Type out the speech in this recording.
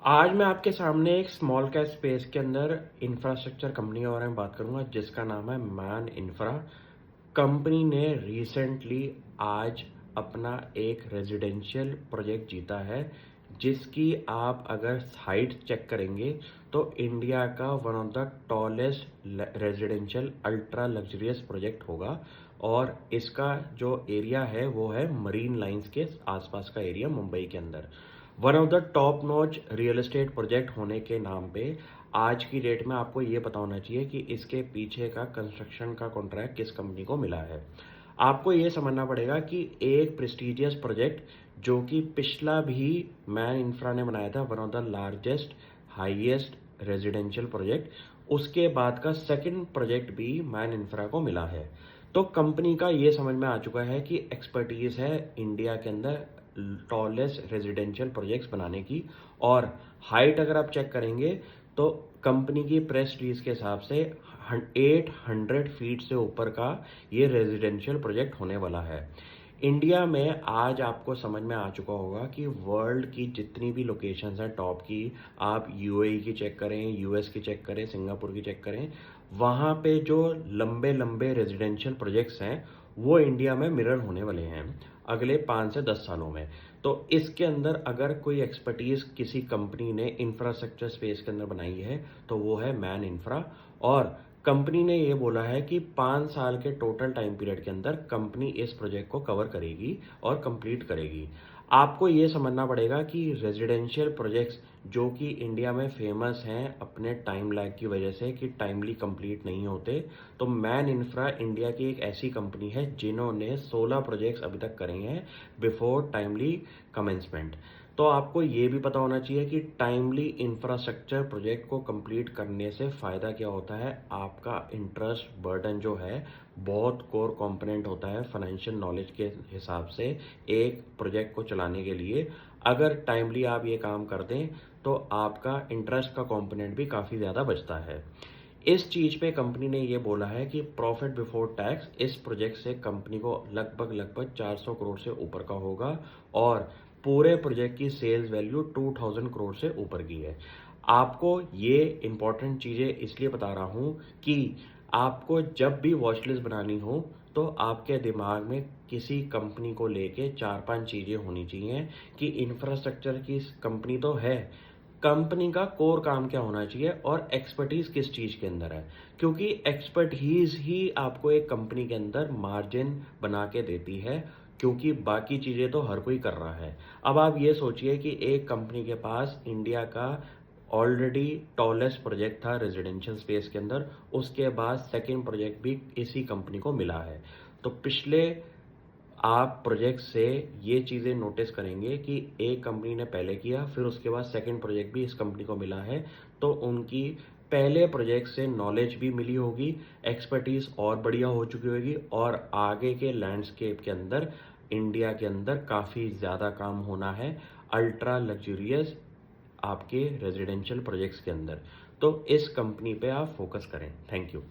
आज मैं आपके सामने एक स्मॉल कैप स्पेस के अंदर इंफ्रास्ट्रक्चर कंपनी के बारे में बात करूंगा जिसका नाम है मैन इंफ्रा। कंपनी ने रिसेंटली आज अपना एक रेजिडेंशियल प्रोजेक्ट जीता है जिसकी आप अगर हाइट चेक करेंगे तो इंडिया का one of the tallest residential ultra luxurious project होगा। और इसका जो एरिया है वो है मरीन लाइंस के आसपास का एरिया मुंबई के अंदर। One of the top notch real estate project होने के नाम पे आज की डेट में आपको ये पता होना चाहिए कि इसके पीछे का कंस्ट्रक्शन का कॉन्ट्रैक्ट किस कंपनी को मिला है। आपको ये समझना पड़ेगा कि एक प्रेस्टिजियस प्रोजेक्ट जो कि पिछला भी मैन इंफ्रा ने बनाया था, one of the largest highest residential project, उसके बाद का सेकंड प्रोजेक्ट भी मैन इंफ्रा को मिला है। तो कंपनी का ये समझ में आ चुका है कि एक्सपर्टीज है इंडिया के अंदर टॉलेस्ट रेजिडेंशियल प्रोजेक्ट्स बनाने की। और हाइट अगर आप चेक करेंगे तो कंपनी की प्रेस रिलीज के हिसाब से 800 फीट से ऊपर का ये रेजिडेंशियल प्रोजेक्ट होने वाला है। इंडिया में आज आपको समझ में आ चुका होगा कि वर्ल्ड की जितनी भी लोकेशंस हैं टॉप की, आप यूएई की चेक करें, यूएस की चेक करें, सिंगापुर की चेक करें, वहाँ पे जो लंबे लंबे रेजिडेंशियल प्रोजेक्ट्स हैं वो इंडिया में मिरर होने वाले हैं अगले 5 से 10 सालों में। तो इसके अंदर अगर कोई एक्सपर्टीज किसी कंपनी ने इंफ्रास्ट्रक्चर स्पेस के अंदर बनाई है तो वो है मैन इंफ्रा। और कंपनी ने ये बोला है कि 5 साल के टोटल टाइम पीरियड के अंदर कंपनी इस प्रोजेक्ट को कवर करेगी और कंप्लीट करेगी। आपको ये समझना पड़ेगा कि रेजिडेंशियल प्रोजेक्ट्स जो कि इंडिया में फेमस हैं अपने टाइम लैग की वजह से कि टाइमली कंप्लीट नहीं होते, तो मैन इंफ्रा इंडिया की एक ऐसी कंपनी है जिन्होंने 16 प्रोजेक्ट्स अभी तक करे हैं बिफोर टाइमली कमेंसमेंट। तो आपको ये भी पता होना चाहिए कि टाइमली इंफ्रास्ट्रक्चर प्रोजेक्ट को कंप्लीट करने से फ़ायदा क्या होता है। आपका इंटरेस्ट बर्डन जो है बहुत कोर कंपोनेंट होता है फाइनेंशियल नॉलेज के हिसाब से एक प्रोजेक्ट को चलाने के लिए। अगर टाइमली आप ये काम कर दें तो आपका इंटरेस्ट का कंपोनेंट भी काफ़ी ज़्यादा बचता है। इस चीज़ पे कंपनी ने ये बोला है कि प्रॉफिट बिफोर टैक्स इस प्रोजेक्ट से कंपनी को लगभग लगभग 400 करोड़ से ऊपर का होगा और पूरे प्रोजेक्ट की सेल्स वैल्यू 2000 करोड़ से ऊपर की है। आपको ये इंपॉर्टेंट चीज़ें इसलिए बता रहा हूँ कि आपको जब भी वॉच लिस्ट बनानी हो तो आपके दिमाग में किसी कंपनी को लेके 4-5 चीज़ें होनी चाहिए कि इंफ्रास्ट्रक्चर की कंपनी तो है, कंपनी का कोर काम क्या होना चाहिए और एक्सपर्टीज किस चीज़ के अंदर है। क्योंकि एक्सपर्टीज ही आपको एक कंपनी के अंदर मार्जिन बना के देती है, क्योंकि बाकी चीज़ें तो हर कोई कर रहा है। अब आप ये सोचिए कि एक कंपनी के पास इंडिया का ऑलरेडी टॉलेस्ट प्रोजेक्ट था रेजिडेंशियल स्पेस के अंदर, उसके बाद सेकंड प्रोजेक्ट भी इसी कंपनी को मिला है। तो पिछले आप प्रोजेक्ट से ये चीज़ें नोटिस करेंगे कि एक कंपनी ने पहले किया फिर उसके बाद सेकंड प्रोजेक्ट भी इस कंपनी को मिला है, तो उनकी पहले प्रोजेक्ट से नॉलेज भी मिली होगी, एक्सपर्टीज और बढ़िया हो चुकी होगी और आगे के लैंडस्केप के अंदर इंडिया के अंदर काफ़ी ज़्यादा काम होना है अल्ट्रा लग्जरियस आपके रेजिडेंशियल प्रोजेक्ट्स के अंदर। तो इस कंपनी पे आप फोकस करें। Thank you.